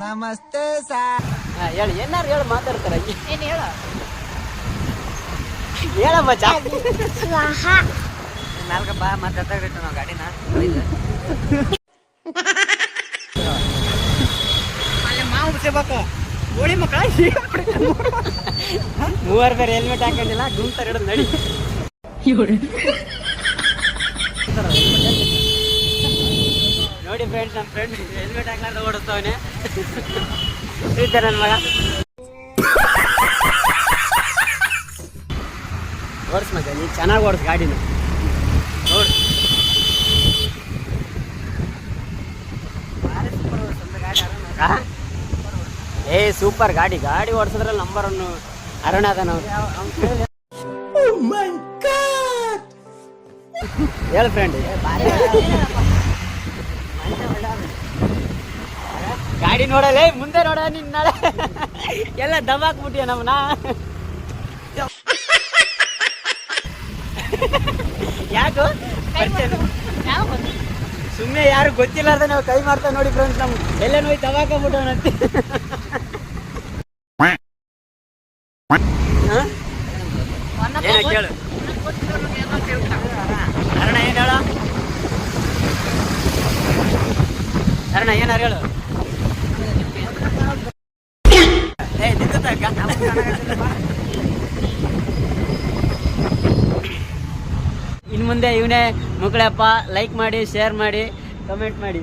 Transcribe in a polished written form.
ನಮಸ್ತೆ ಸರ್. ಹೇಳು ಏನಾರು ಹೇಳು ಮಾತಾಡ್ತಾರ ಏನು ಹೇಳ ಹೇಳಮ್ಮ ಸ್ವಾಹ ನಾಲ್ಕಪ್ಪ ಮಾತಾಡ್ತಾ ನಾವು ಗಾಡಿನ ಅಲ್ಲೇ ಮಾವು ಬಿಡ್ಸಬೇಕು ಗೋಳಿ ಮಕ್ಕಳ ಮೂವರು ಬೇರೆ ಹೆಲ್ಮೆಟ್ ಹಾಕೊಂಡಿಲ್ಲ ಗುಂತಾರೆ ಹಿಡಿದು ನಡಿ ನೋಡಿ ಫ್ರೆಂಡ್ಸ್, ನಮ್ಮ ಫ್ರೆಂಡ್ ಹೆಲ್ಮೆಟ್ ಹಾಕ್ಲಾರ್ದ ಓಡಿಸ್ತವನೆ ನನ್ನ ಮಗ. ಓಡಿಸ್ ಮಗ, ನೀ ಚೆನ್ನಾಗಿ ಓಡಿಸ್ ಗಾಡಿನ ನೋಡಿ. ಏ ಸೂಪರ್ ಗಾಡಿ ಓಡಿಸಿದ್ರಲ್ಲಿ ನಂಬರ್ 1 ಅರುಣ ಅದ ನಾವು. ಹೇಳ ಫ್ರೆಂಡ್, ಗಾಡಿ ನೋಡಲೇ ಮುಂದೆ ನೋಡ ನಿನ್ನ ನಾಳೆ ಎಲ್ಲ ದಬಾಕ್ಬಿಟ್ಟಿಯ ನಮ್ಮನ್ನ. ಯಾಕೋ ಸುಮ್ಮನೆ ಯಾರು ಗೊತ್ತಿಲ್ಲಾರ್ದ ನಾವು ಕೈ ಮಾಡ್ತೇವೆ ನೋಡಿ ಫ್ರೆಂಡ್ಸ್. ನಮ್ ಎಲ್ಲ ನೋಯ್ ದಬಾಕೊಂಡ್ಬಿಟ್ಟವನಂತೆ. ಕೇಳು ಅರುಣ, ಏನ್ ಹೇಳ ಅರುಣ, ಏನಾರು ಹೇಳು. ಇನ್ನು ಮುಂದೆ ಇವನೇ ಮಕ್ಕಳಪ್ಪ. ಲೈಕ್ ಮಾಡಿ, ಶೇರ್ ಮಾಡಿ, ಕಮೆಂಟ್ ಮಾಡಿ.